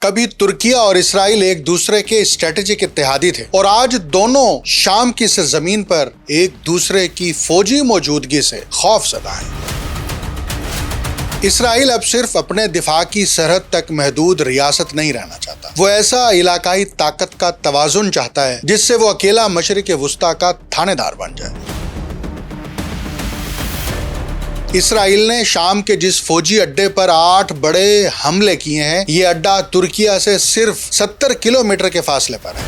کبھی ترکیہ اور اسرائیل ایک دوسرے کے اسٹریٹجک اتحادی تھے اور آج دونوں شام کی سرزمین پر ایک دوسرے کی فوجی موجودگی سے خوف زدہ ہیں۔ اسرائیل اب صرف اپنے دفاع کی سرحد تک محدود ریاست نہیں رہنا چاہتا، وہ ایسا علاقائی طاقت کا توازن چاہتا ہے جس سے وہ اکیلا مشرق وسطیٰ کا تھانے دار بن جائے۔ اسرائیل نے شام کے جس فوجی اڈے پر 8 بڑے حملے کیے ہیں، یہ اڈا ترکیہ سے صرف 70 کلومیٹر کے فاصلے پر ہے۔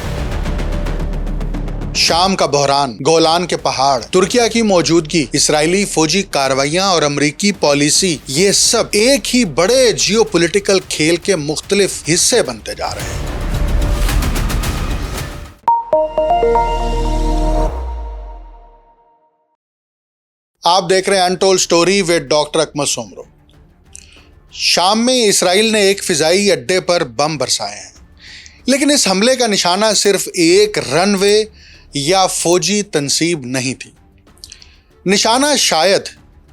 شام کا بحران، گولان کے پہاڑ، ترکیہ کی موجودگی، اسرائیلی فوجی کارروائیاں اور امریکی پالیسی، یہ سب ایک ہی بڑے جیو پولیٹیکل کھیل کے مختلف حصے بنتے جا رہے ہیں۔ آپ دیکھ رہے ہیں انٹولڈ سٹوری ود ڈاکٹر اکمل سومرو۔ شام میں اسرائیل نے ایک فضائی اڈے پر بم برسائے ہیں، لیکن اس حملے کا نشانہ صرف ایک رن وے یا فوجی تنصیب نہیں تھی۔ نشانہ شاید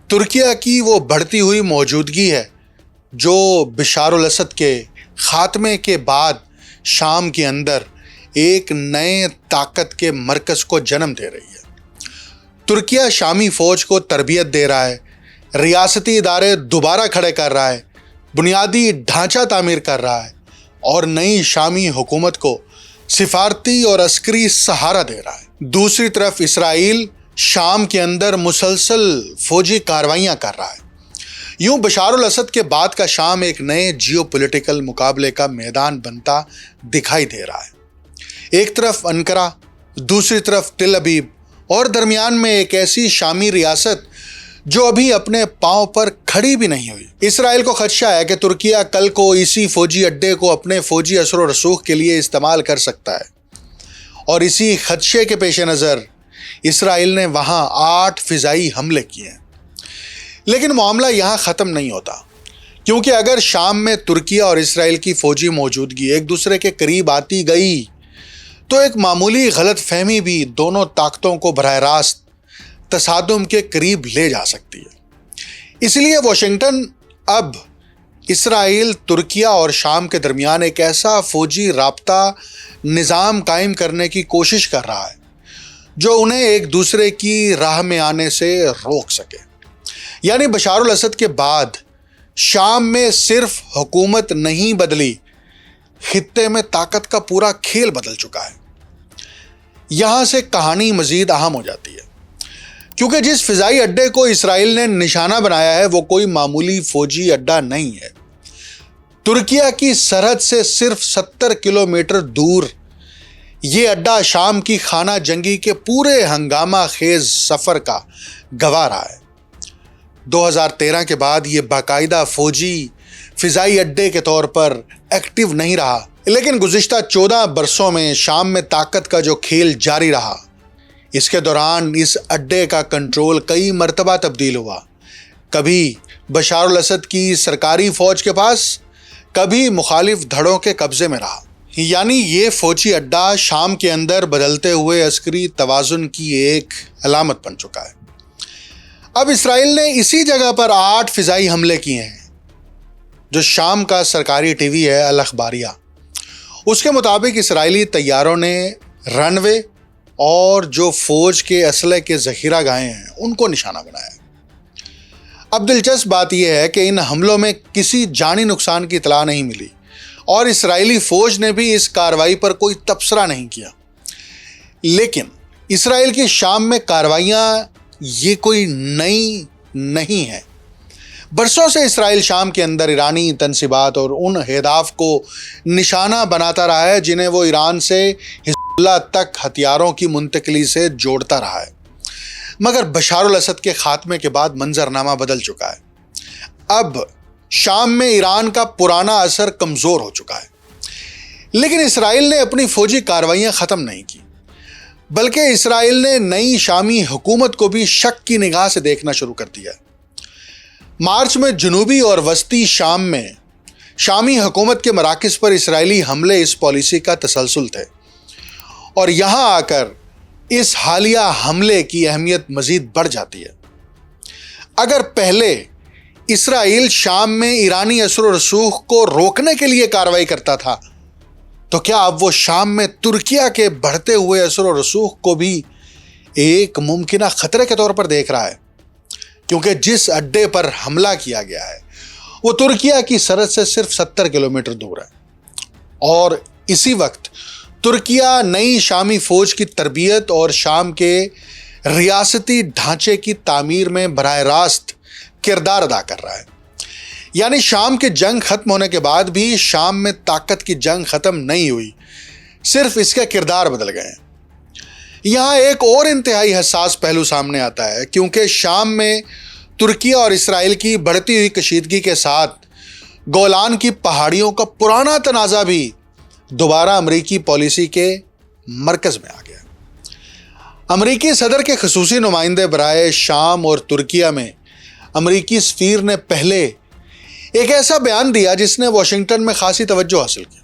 ترکیہ کی وہ بڑھتی ہوئی موجودگی ہے جو بشار الاسد کے خاتمے کے بعد شام کے اندر ایک نئے طاقت کے مرکز کو جنم دے رہی ہے۔ ترکیہ شامی فوج کو تربیت دے رہا ہے، ریاستی ادارے دوبارہ کھڑے کر رہا ہے، بنیادی ڈھانچہ تعمیر کر رہا ہے اور نئی شامی حکومت کو سفارتی اور عسکری سہارا دے رہا ہے۔ دوسری طرف اسرائیل شام کے اندر مسلسل فوجی کارروائیاں کر رہا ہے۔ یوں بشار الاسد کے بعد کا شام ایک نئے جیو پولیٹیکل مقابلے کا میدان بنتا دکھائی دے رہا ہے۔ ایک طرف انقرہ، دوسری طرف تل ابیب اور درمیان میں ایک ایسی شامی ریاست جو ابھی اپنے پاؤں پر کھڑی بھی نہیں ہوئی۔ اسرائیل کو خدشہ ہے کہ ترکیہ کل کو اسی فوجی اڈے کو اپنے فوجی اثر و رسوخ کے لیے استعمال کر سکتا ہے، اور اسی خدشے کے پیش نظر اسرائیل نے وہاں 8 فضائی حملے کیے ہیں۔ لیکن معاملہ یہاں ختم نہیں ہوتا، کیونکہ اگر شام میں ترکیہ اور اسرائیل کی فوجی موجودگی ایک دوسرے کے قریب آتی گئی تو ایک معمولی غلط فہمی بھی دونوں طاقتوں کو براہ راست تصادم کے قریب لے جا سکتی ہے۔ اس لیے واشنگٹن اب اسرائیل، ترکیہ اور شام کے درمیان ایک ایسا فوجی رابطہ نظام قائم کرنے کی کوشش کر رہا ہے جو انہیں ایک دوسرے کی راہ میں آنے سے روک سکے۔ یعنی بشار الاسد کے بعد شام میں صرف حکومت نہیں بدلی، خطے میں طاقت کا پورا کھیل بدل چکا ہے۔ یہاں سے کہانی مزید اہم ہو جاتی ہے، کیونکہ جس فضائی اڈے کو اسرائیل نے نشانہ بنایا ہے وہ کوئی معمولی فوجی اڈا نہیں ہے۔ ترکیہ کی سرحد سے صرف 70 کلومیٹر دور یہ اڈا شام کی خانہ جنگی کے پورے ہنگامہ خیز سفر کا گواہ رہا ہے۔ 2013 کے بعد یہ باقاعدہ فوجی فضائی اڈے کے طور پر ایکٹیو نہیں رہا، لیکن گزشتہ 14 برسوں میں شام میں طاقت کا جو کھیل جاری رہا، اس کے دوران اس اڈے کا کنٹرول کئی مرتبہ تبدیل ہوا۔ کبھی بشار الاسد کی سرکاری فوج کے پاس، کبھی مخالف دھڑوں کے قبضے میں رہا۔ یعنی یہ فوجی اڈا شام کے اندر بدلتے ہوئے عسکری توازن کی ایک علامت بن چکا ہے۔ اب اسرائیل نے اسی جگہ پر 8 فضائی حملے کیے ہیں۔ جو شام کا سرکاری ٹی وی ہے الاخباریہ، اس کے مطابق اسرائیلی طیاروں نے رن وے اور جو فوج کے اسلحے کے ذخیرہ گاہیں ہیں ان کو نشانہ بنایا۔ اب دلچسپ بات یہ ہے کہ ان حملوں میں کسی جانی نقصان کی اطلاع نہیں ملی، اور اسرائیلی فوج نے بھی اس کارروائی پر کوئی تبصرہ نہیں کیا۔ لیکن اسرائیل کی شام میں کارروائیاں یہ کوئی نئی نہیں ہے۔ برسوں سے اسرائیل شام کے اندر ایرانی تنصیبات اور ان اہداف کو نشانہ بناتا رہا ہے جنہیں وہ ایران سے حزب اللہ تک ہتھیاروں کی منتقلی سے جوڑتا رہا ہے۔ مگر بشار الاسد کے خاتمے کے بعد منظرنامہ بدل چکا ہے۔ اب شام میں ایران کا پرانا اثر کمزور ہو چکا ہے، لیکن اسرائیل نے اپنی فوجی کارروائیاں ختم نہیں کی، بلکہ اسرائیل نے نئی شامی حکومت کو بھی شک کی نگاہ سے دیکھنا شروع کر دیا ہے۔ مارچ میں جنوبی اور وسطی شام میں شامی حکومت کے مراکز پر اسرائیلی حملے اس پالیسی کا تسلسل تھے، اور یہاں آ کر اس حالیہ حملے کی اہمیت مزید بڑھ جاتی ہے۔ اگر پہلے اسرائیل شام میں ایرانی اثر و رسوخ کو روکنے کے لیے کارروائی کرتا تھا، تو کیا اب وہ شام میں ترکیہ کے بڑھتے ہوئے اثر و رسوخ کو بھی ایک ممکنہ خطرے کے طور پر دیکھ رہا ہے؟ کیونکہ جس اڈے پر حملہ کیا گیا ہے وہ ترکیہ کی سرحد سے صرف 70 کلومیٹر دور ہے، اور اسی وقت ترکیہ نئی شامی فوج کی تربیت اور شام کے ریاستی ڈھانچے کی تعمیر میں براہ راست کردار ادا کر رہا ہے۔ یعنی شام کے جنگ ختم ہونے کے بعد بھی شام میں طاقت کی جنگ ختم نہیں ہوئی، صرف اس کا کردار بدل گئے ہیں۔ یہاں ایک اور انتہائی حساس پہلو سامنے آتا ہے، کیونکہ شام میں ترکیہ اور اسرائیل کی بڑھتی ہوئی کشیدگی کے ساتھ گولان کی پہاڑیوں کا پرانا تنازع بھی دوبارہ امریکی پالیسی کے مرکز میں آ گیا۔ امریکی صدر کے خصوصی نمائندے برائے شام اور ترکیہ میں امریکی سفیر نے پہلے ایک ایسا بیان دیا جس نے واشنگٹن میں خاصی توجہ حاصل کی۔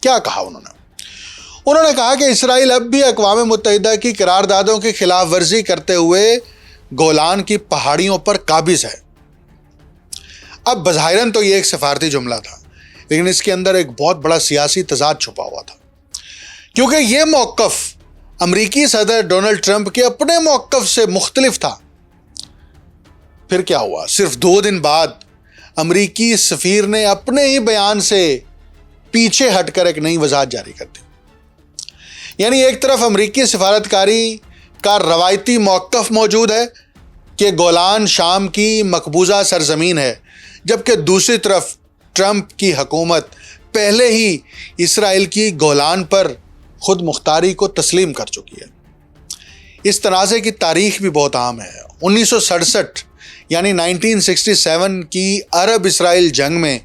کیا کہا انہوں نے کہا کہ اسرائیل اب بھی اقوام متحدہ کی قراردادوں کی خلاف ورزی کرتے ہوئے گولان کی پہاڑیوں پر قابض ہے۔ اب بظاہراً تو یہ ایک سفارتی جملہ تھا، لیکن اس کے اندر ایک بہت بڑا سیاسی تضاد چھپا ہوا تھا، کیونکہ یہ موقف امریکی صدر ڈونلڈ ٹرمپ کے اپنے موقف سے مختلف تھا۔ پھر کیا ہوا؟ صرف 2 دن بعد امریکی سفیر نے اپنے ہی بیان سے پیچھے ہٹ کر ایک نئی وضاحت جاری کر دی۔ یعنی ایک طرف امریکی سفارتکاری کا روایتی موقف موجود ہے کہ گولان شام کی مقبوضہ سرزمین ہے، جبکہ دوسری طرف ٹرمپ کی حکومت پہلے ہی اسرائیل کی گولان پر خود مختاری کو تسلیم کر چکی ہے۔ اس تنازع کی تاریخ بھی بہت عام ہے۔ 1967 یعنی 1967 کی عرب اسرائیل جنگ میں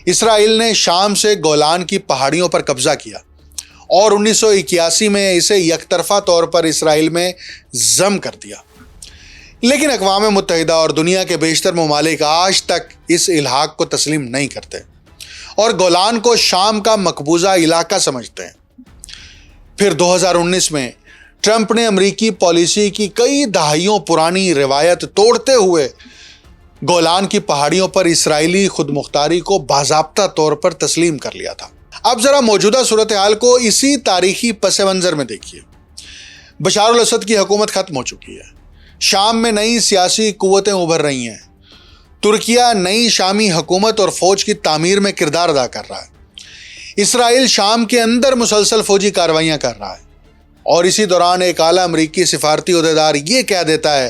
اسرائیل نے شام سے گولان کی پہاڑیوں پر قبضہ کیا، اور 1981 میں اسے یک طرفہ طور پر اسرائیل میں ضم کر دیا۔ لیکن اقوام متحدہ اور دنیا کے بیشتر ممالک آج تک اس الحاق کو تسلیم نہیں کرتے اور گولان کو شام کا مقبوضہ علاقہ سمجھتے ہیں۔ پھر 2019 میں ٹرمپ نے امریکی پالیسی کی کئی دہائیوں پرانی روایت توڑتے ہوئے گولان کی پہاڑیوں پر اسرائیلی خود مختاری کو باضابطہ طور پر تسلیم کر لیا تھا۔ اب ذرا موجودہ صورتحال کو اسی تاریخی پس منظر میں دیکھیے۔ بشار الاسد کی حکومت ختم ہو چکی ہے، شام میں نئی سیاسی قوتیں ابھر رہی ہیں، ترکیہ نئی شامی حکومت اور فوج کی تعمیر میں کردار ادا کر رہا ہے، اسرائیل شام کے اندر مسلسل فوجی کارروائیاں کر رہا ہے، اور اسی دوران ایک اعلیٰ امریکی سفارتی عہدیدار یہ کہہ دیتا ہے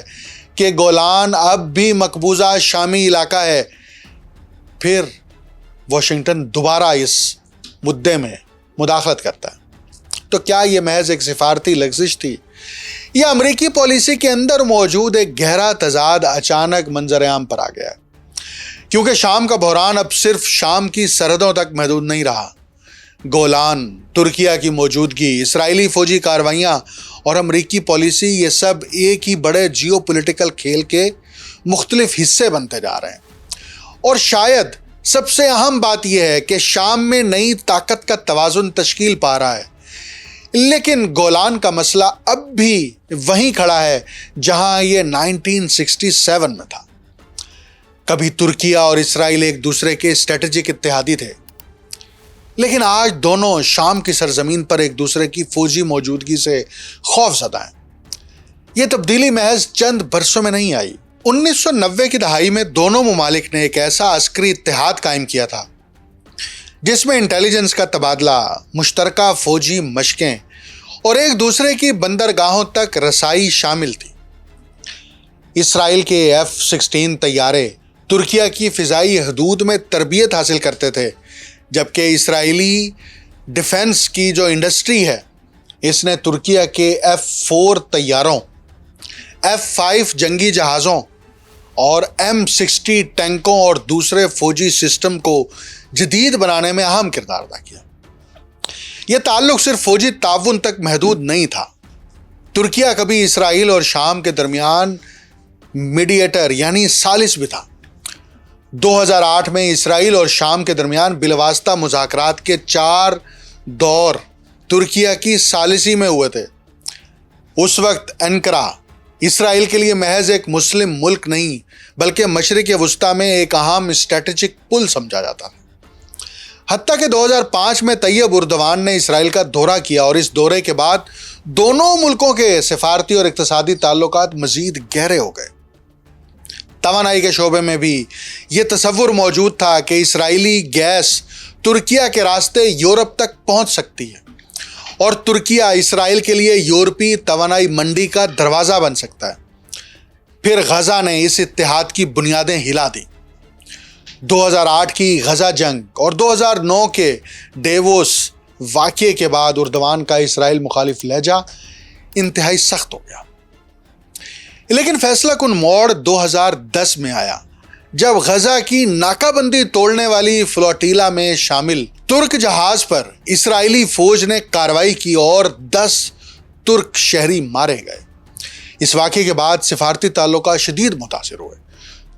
کہ گولان اب بھی مقبوضہ شامی علاقہ ہے۔ پھر واشنگٹن دوبارہ اس مدعے میں مداخلت کرتا ہے۔ تو کیا یہ محض ایک سفارتی لغزش تھی، یا امریکی پالیسی کے اندر موجود ایک گہرا تضاد اچانک منظر عام پر آ گیا ہے؟ کیونکہ شام کا بحران اب صرف شام کی سرحدوں تک محدود نہیں رہا۔ گولان، ترکیہ کی موجودگی، اسرائیلی فوجی کارروائیاں اور امریکی پالیسی، یہ سب ایک ہی بڑے جیو پولیٹیکل کھیل کے مختلف حصے بنتے جا رہے ہیں۔ اور شاید سب سے اہم بات یہ ہے کہ شام میں نئی طاقت کا توازن تشکیل پا رہا ہے، لیکن گولان کا مسئلہ اب بھی وہیں کھڑا ہے جہاں یہ 1967 میں تھا۔ کبھی ترکیہ اور اسرائیل ایک دوسرے کے اسٹریٹجک اتحادی تھے، لیکن آج دونوں شام کی سرزمین پر ایک دوسرے کی فوجی موجودگی سے خوف زدہ ہیں۔ یہ تبدیلی محض چند برسوں میں نہیں آئی۔ 1990 کی دہائی میں دونوں ممالک نے ایک ایسا عسکری اتحاد قائم کیا تھا جس میں انٹیلیجنس کا تبادلہ، مشترکہ فوجی مشقیں اور ایک دوسرے کی بندرگاہوں تک رسائی شامل تھی۔ اسرائیل کے F-16 طیارے ترکیہ کی فضائی حدود میں تربیت حاصل کرتے تھے، جبکہ اسرائیلی ڈیفنس کی جو انڈسٹری ہے اس نے ترکیہ کے F-4 طیاروں، F-5 جنگی جہازوں اور M-60 ٹینکوں اور دوسرے فوجی سسٹم کو جدید بنانے میں اہم کردار ادا کیا۔ یہ تعلق صرف فوجی تعاون تک محدود نہیں تھا۔ ترکیہ کبھی اسرائیل اور شام کے درمیان میڈیٹر یعنی ثالث بھی تھا۔ 2008 میں اسرائیل اور شام کے درمیان بالواسطہ مذاکرات کے 4 دور ترکیہ کی ثالثی میں ہوئے تھے۔ اس وقت انقرہ اسرائیل کے لیے محض ایک مسلم ملک نہیں بلکہ مشرق وسطیٰ میں ایک اہم اسٹریٹجک پل سمجھا جاتا تھا۔ حتیٰ کہ 2005 میں طیب اردوان نے اسرائیل کا دورہ کیا اور اس دورے کے بعد دونوں ملکوں کے سفارتی اور اقتصادی تعلقات مزید گہرے ہو گئے۔ توانائی کے شعبے میں بھی یہ تصور موجود تھا کہ اسرائیلی گیس ترکیہ کے راستے یورپ تک پہنچ سکتی ہے اور ترکیہ اسرائیل کے لیے یورپی توانائی منڈی کا دروازہ بن سکتا ہے۔ پھر غزہ نے اس اتحاد کی بنیادیں ہلا دیں۔ 2008 کی غزہ جنگ اور 2009 کے ڈیووس واقعے کے بعد اردوان کا اسرائیل مخالف لہجہ انتہائی سخت ہو گیا۔ لیکن فیصلہ کن موڑ 2010 میں آیا جب غزہ کی ناکہ بندی توڑنے والی فلوٹیلا میں شامل ترک جہاز پر اسرائیلی فوج نے کارروائی کی اور 10 ترک شہری مارے گئے۔ اس واقعے کے بعد سفارتی تعلقات شدید متاثر ہوئے۔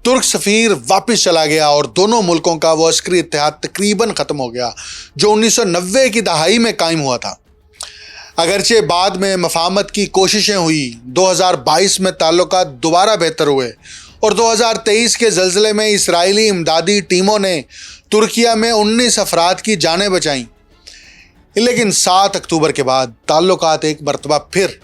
ترک سفیر واپس چلا گیا اور دونوں ملکوں کا وہ عسکری اتحاد تقریباً ختم ہو گیا جو 1990 کی دہائی میں قائم ہوا تھا۔ اگرچہ بعد میں مفاہمت کی کوششیں ہوئی، 2022 میں تعلقات دوبارہ بہتر ہوئے اور 2023 کے زلزلے میں اسرائیلی امدادی ٹیموں نے ترکیہ میں 19 افراد کی جانیں بچائیں، لیکن 7 اکتوبر کے بعد تعلقات ایک مرتبہ پھر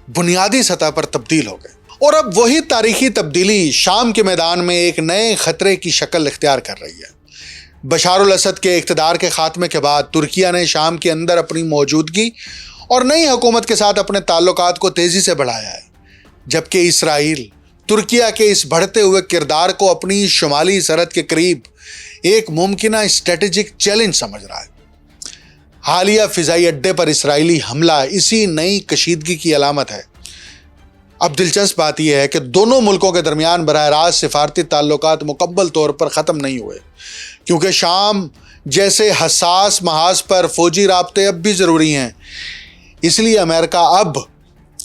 بنیادی سطح پر تبدیل ہو گئے اور اب وہی تاریخی تبدیلی شام کے میدان میں ایک نئے خطرے کی شکل اختیار کر رہی ہے۔ بشار الاسد کے اقتدار کے خاتمے کے بعد ترکیہ نے شام کے اندر اپنی موجودگی اور نئی حکومت کے ساتھ اپنے تعلقات کو تیزی سے بڑھایا ہے، جبکہ اسرائیل ترکیہ کے اس بڑھتے ہوئے کردار کو اپنی شمالی سرحد کے قریب ایک ممکنہ اسٹریٹجک چیلنج سمجھ رہا ہے۔ حالیہ فضائی اڈے پر اسرائیلی حملہ اسی نئی کشیدگی کی علامت ہے۔ اب دلچسپ بات یہ ہے کہ دونوں ملکوں کے درمیان براہ راست سفارتی تعلقات مکمل طور پر ختم نہیں ہوئے، کیونکہ شام جیسے حساس محاذ پر فوجی رابطے اب بھی ضروری ہیں۔ اس لیے امریکہ اب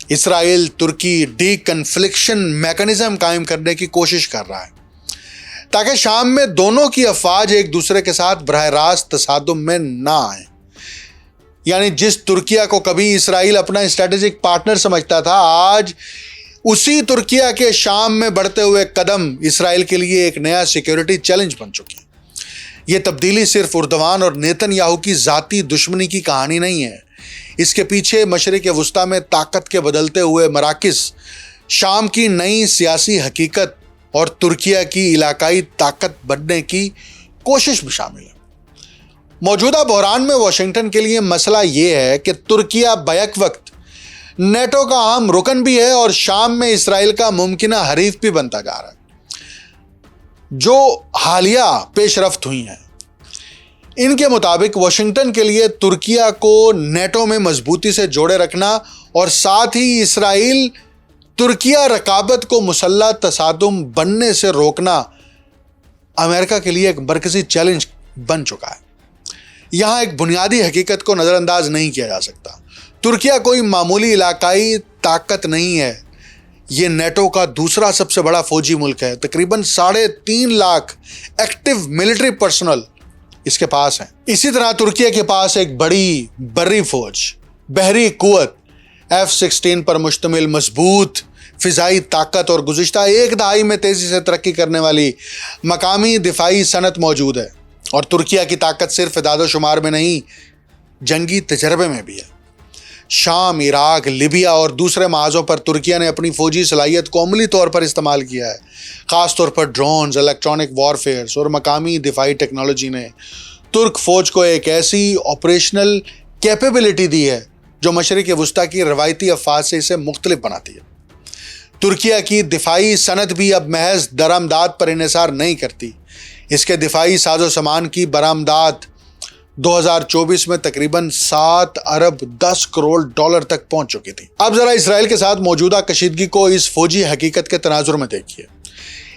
اسرائیل ترکی ڈی کنفلکشن میکانزم قائم کرنے کی کوشش کر رہا ہے تاکہ شام میں دونوں کی افواج ایک دوسرے کے ساتھ براہ راست تصادم میں نہ آئیں۔ یعنی جس ترکیہ کو کبھی اسرائیل اپنا اسٹریٹجک پارٹنر سمجھتا تھا، آج اسی ترکیہ کے شام میں بڑھتے ہوئے قدم اسرائیل کے لیے ایک نیا سیکیورٹی چیلنج بن چکی ہے۔ یہ تبدیلی صرف اردوان اور نیتن یاہو کی ذاتی دشمنی کی کہانی نہیں ہے، اس کے پیچھے مشرق وسطیٰ میں طاقت کے بدلتے ہوئے مراکز، شام کی نئی سیاسی حقیقت اور ترکیہ کی علاقائی طاقت بننے کی کوشش بھی شامل ہے۔ موجودہ بحران میں واشنگٹن کے لیے مسئلہ یہ ہے کہ ترکیہ بیک وقت نیٹو کا اہم رکن بھی ہے اور شام میں اسرائیل کا ممکنہ حریف بھی بنتا جا رہا ہے۔ جو حالیہ پیش رفت ہوئی ہیں ان کے مطابق واشنگٹن کے لیے ترکیہ کو نیٹو میں مضبوطی سے جوڑے رکھنا اور ساتھ ہی اسرائیل ترکیہ رقابت کو مسلح تصادم بننے سے روکنا امریکہ کے لیے ایک مرکزی چیلنج بن چکا ہے۔ یہاں ایک بنیادی حقیقت کو نظر انداز نہیں کیا جا سکتا۔ ترکیہ کوئی معمولی علاقائی طاقت نہیں ہے، یہ نیٹو کا دوسرا سب سے بڑا فوجی ملک ہے۔ تقریباً 3.5 لاکھ ایکٹیو ملٹری پرسنل اس کے پاس ہیں۔ اسی طرح ترکیہ کے پاس ایک بڑی بری فوج، بحری قوت، F-16 پر مشتمل مضبوط فضائی طاقت اور گزشتہ ایک دہائی میں تیزی سے ترقی کرنے والی مقامی دفاعی صنعت موجود ہے۔ اور ترکیہ کی طاقت صرف اعداد و شمار میں نہیں، جنگی تجربے میں بھی ہے۔ شام، عراق، لیبیا اور دوسرے محاذوں پر ترکیہ نے اپنی فوجی صلاحیت کو عملی طور پر استعمال کیا ہے، خاص طور پر ڈرونز، الیکٹرانک وارفیئرز اور مقامی دفاعی ٹیکنالوجی نے ترک فوج کو ایک ایسی آپریشنل کیپیبلٹی دی ہے جو مشرق وسطیٰ کی روایتی افواج سے اسے مختلف بناتی ہے۔ ترکیہ کی دفاعی صنعت بھی اب محض درآمدات پر انحصار نہیں کرتی، اس کے دفاعی ساز و سامان کی برآمدات 2024 میں تقریباً 7 ارب 10 کروڑ ڈالر تک پہنچ چکی تھی۔ اب ذرا اسرائیل کے ساتھ موجودہ کشیدگی کو اس فوجی حقیقت کے تناظر میں دیکھیے۔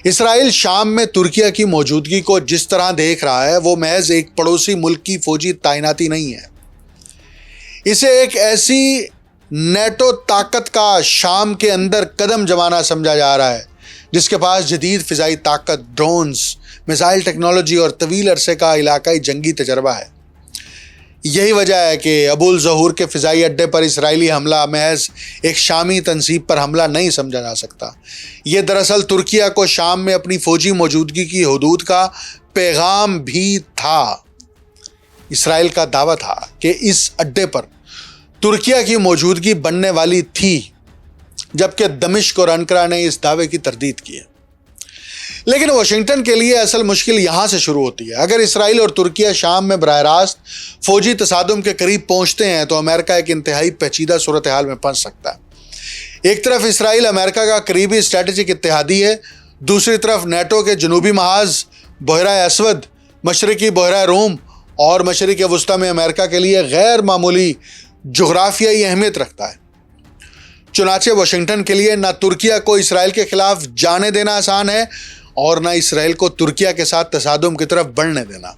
اسرائیل شام میں ترکیہ کی موجودگی کو جس طرح دیکھ رہا ہے وہ محض ایک پڑوسی ملک کی فوجی تعیناتی نہیں ہے، اسے ایک ایسی نیٹو طاقت کا شام کے اندر قدم جمانا سمجھا جا رہا ہے جس کے پاس جدید فضائی طاقت، ڈرونز، میزائل ٹیکنالوجی اور طویل عرصے کا علاقائی جنگی تجربہ ہے۔ یہی وجہ ہے کہ ابو الظہور کے فضائی اڈے پر اسرائیلی حملہ محض ایک شامی تنصیب پر حملہ نہیں سمجھا جا سکتا۔ یہ دراصل ترکیہ کو شام میں اپنی فوجی موجودگی کی حدود کا پیغام بھی تھا۔ اسرائیل کا دعویٰ تھا کہ اس اڈے پر ترکیہ کی موجودگی بننے والی تھی، جبکہ دمشق اور انقرہ نے اس دعوے کی تردید کی ہے۔ لیکن واشنگٹن کے لیے اصل مشکل یہاں سے شروع ہوتی ہے۔ اگر اسرائیل اور ترکیہ شام میں براہ راست فوجی تصادم کے قریب پہنچتے ہیں تو امریکہ ایک انتہائی پیچیدہ صورتحال میں پھنس سکتا ہے۔ ایک طرف اسرائیل امریکہ کا قریبی اسٹریٹجک اتحادی ہے، دوسری طرف نیٹو کے جنوبی محاذ، بحیرہ اسود، مشرقی بحیرہ روم اور مشرق وسطیٰ میں امریکہ کے لیے غیر معمولی جغرافیائی اہمیت رکھتا ہے۔ چنانچہ واشنگٹن کے لیے نہ ترکیہ کو اسرائیل کے خلاف جانے دینا آسان ہے اور نہ اسرائیل کو ترکیہ کے ساتھ تصادم کی طرف بڑھنے دینا۔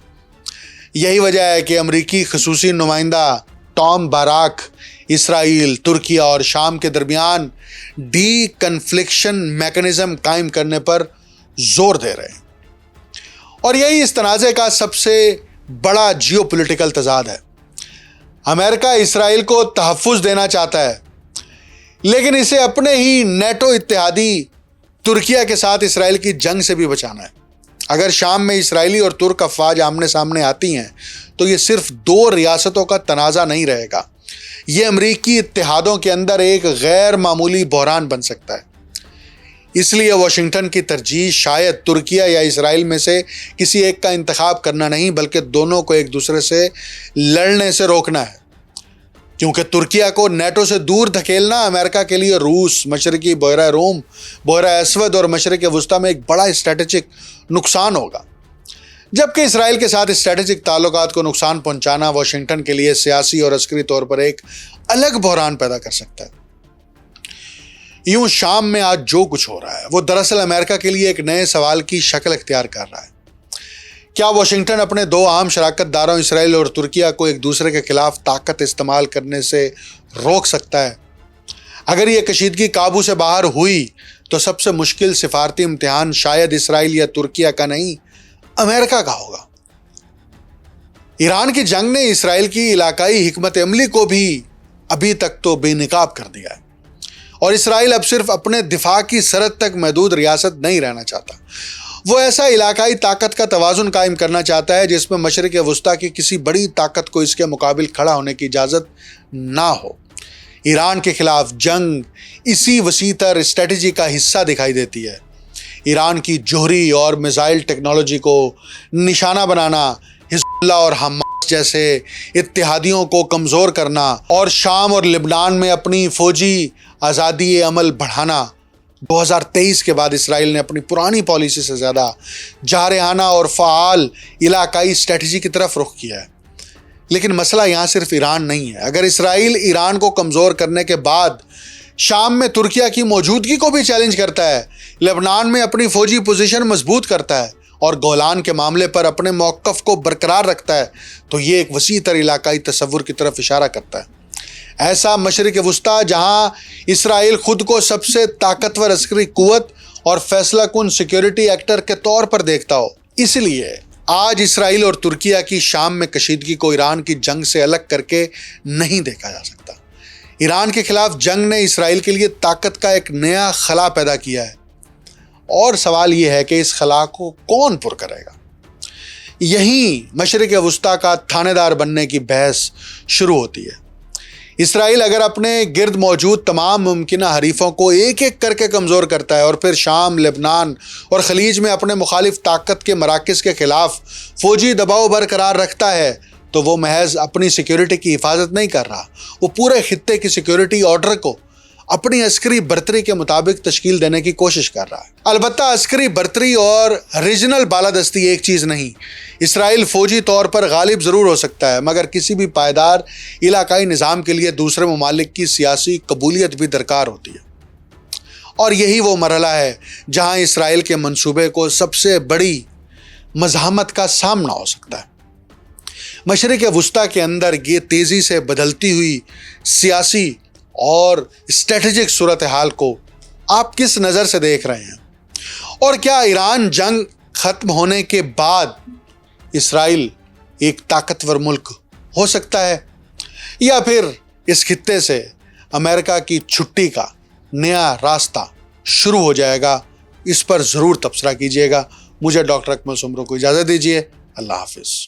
یہی وجہ ہے کہ امریکی خصوصی نمائندہ ٹام باراک اسرائیل، ترکیہ اور شام کے درمیان ڈی کنفلکشن میکانزم قائم کرنے پر زور دے رہے ہیں، اور یہی اس تنازع کا سب سے بڑا جیو پولیٹیکل تضاد ہے۔ امریکہ اسرائیل کو تحفظ دینا چاہتا ہے، لیکن اسے اپنے ہی نیٹو اتحادی ترکیہ کے ساتھ اسرائیل کی جنگ سے بھی بچانا ہے۔ اگر شام میں اسرائیلی اور ترک افواج آمنے سامنے آتی ہیں تو یہ صرف دو ریاستوں کا تنازع نہیں رہے گا، یہ امریکی اتحادوں کے اندر ایک غیر معمولی بحران بن سکتا ہے۔ اس لیے واشنگٹن کی ترجیح شاید ترکیہ یا اسرائیل میں سے کسی ایک کا انتخاب کرنا نہیں، بلکہ دونوں کو ایک دوسرے سے لڑنے سے روکنا ہے، کیونکہ ترکیہ کو نیٹو سے دور دھکیلنا امریکہ کے لیے روس، مشرقی بحیرہ روم، بحیرہ اسود اور مشرق وسطیٰ میں ایک بڑا اسٹریٹجک نقصان ہوگا، جبکہ اسرائیل کے ساتھ اسٹریٹجک تعلقات کو نقصان پہنچانا واشنگٹن کے لیے سیاسی اور عسکری طور پر ایک الگ بحران پیدا کر سکتا ہے۔ یوں شام میں آج جو کچھ ہو رہا ہے وہ دراصل امریکہ کے لیے ایک نئے سوال کی شکل اختیار کر رہا ہے۔ کیا واشنگٹن اپنے دو عام شراکت داروں اسرائیل اور ترکیہ کو ایک دوسرے کے خلاف طاقت استعمال کرنے سے روک سکتا ہے؟ اگر یہ کشیدگی قابو سے باہر ہوئی تو سب سے مشکل سفارتی امتحان شاید اسرائیل یا ترکیہ کا نہیں، امریکہ کا ہوگا۔ ایران کی جنگ نے اسرائیل کی علاقائی حکمت عملی کو بھی ابھی تک تو بے نقاب کر دیا ہے، اور اسرائیل اب صرف اپنے دفاع کی سرحد تک محدود ریاست نہیں رہنا چاہتا، وہ ایسا علاقائی طاقت کا توازن قائم کرنا چاہتا ہے جس میں مشرق وسطیٰ کی کسی بڑی طاقت کو اس کے مقابل کھڑا ہونے کی اجازت نہ ہو۔ ایران کے خلاف جنگ اسی وسیع تر اسٹریٹجی کا حصہ دکھائی دیتی ہے۔ ایران کی جوہری اور میزائل ٹیکنالوجی کو نشانہ بنانا، حزب اللہ اور حماس جیسے اتحادیوں کو کمزور کرنا اور شام اور لبنان میں اپنی فوجی آزادی عمل بڑھانا۔ 2023 کے بعد اسرائیل نے اپنی پرانی پالیسی سے زیادہ جارحانہ اور فعال علاقائی اسٹریٹجی کی طرف رخ کیا ہے۔ لیکن مسئلہ یہاں صرف ایران نہیں ہے۔ اگر اسرائیل ایران کو کمزور کرنے کے بعد شام میں ترکیہ کی موجودگی کو بھی چیلنج کرتا ہے، لبنان میں اپنی فوجی پوزیشن مضبوط کرتا ہے اور گولان کے معاملے پر اپنے موقف کو برقرار رکھتا ہے، تو یہ ایک وسیع تر علاقائی تصور کی طرف اشارہ کرتا ہے۔ ایسا مشرق وسطیٰ جہاں اسرائیل خود کو سب سے طاقتور عسکری قوت اور فیصلہ کن سیکیورٹی ایکٹر کے طور پر دیکھتا ہو۔ اس لیے آج اسرائیل اور ترکیہ کی شام میں کشیدگی کو ایران کی جنگ سے الگ کر کے نہیں دیکھا جا سکتا۔ ایران کے خلاف جنگ نے اسرائیل کے لیے طاقت کا ایک نیا خلا پیدا کیا ہے، اور سوال یہ ہے کہ اس خلا کو کون پر کرے گا۔ یہیں مشرق وسطیٰ کا تھانے دار بننے کی بحث شروع ہوتی ہے۔ اسرائیل اگر اپنے گرد موجود تمام ممکنہ حریفوں کو ایک ایک کر کے کمزور کرتا ہے اور پھر شام، لبنان اور خلیج میں اپنے مخالف طاقت کے مراکز کے خلاف فوجی دباؤ برقرار رکھتا ہے تو وہ محض اپنی سیکیورٹی کی حفاظت نہیں کر رہا، وہ پورے خطے کی سیکیورٹی آرڈر کو اپنی عسکری برتری کے مطابق تشکیل دینے کی کوشش کر رہا ہے۔ البتہ عسکری برتری اور ریجنل بالادستی ایک چیز نہیں۔ اسرائیل فوجی طور پر غالب ضرور ہو سکتا ہے، مگر کسی بھی پائیدار علاقائی نظام کے لیے دوسرے ممالک کی سیاسی قبولیت بھی درکار ہوتی ہے، اور یہی وہ مرحلہ ہے جہاں اسرائیل کے منصوبے کو سب سے بڑی مزاحمت کا سامنا ہو سکتا ہے۔ مشرق وسطیٰ کے اندر یہ تیزی سے بدلتی ہوئی سیاسی اور اسٹریٹجک صورتحال کو آپ کس نظر سے دیکھ رہے ہیں؟ اور کیا ایران جنگ ختم ہونے کے بعد اسرائیل ایک طاقتور ملک ہو سکتا ہے، یا پھر اس خطے سے امریکہ کی چھٹی کا نیا راستہ شروع ہو جائے گا؟ اس پر ضرور تبصرہ کیجیے گا۔ مجھے ڈاکٹر اکمل سومرو کو اجازت دیجیے۔ اللہ حافظ۔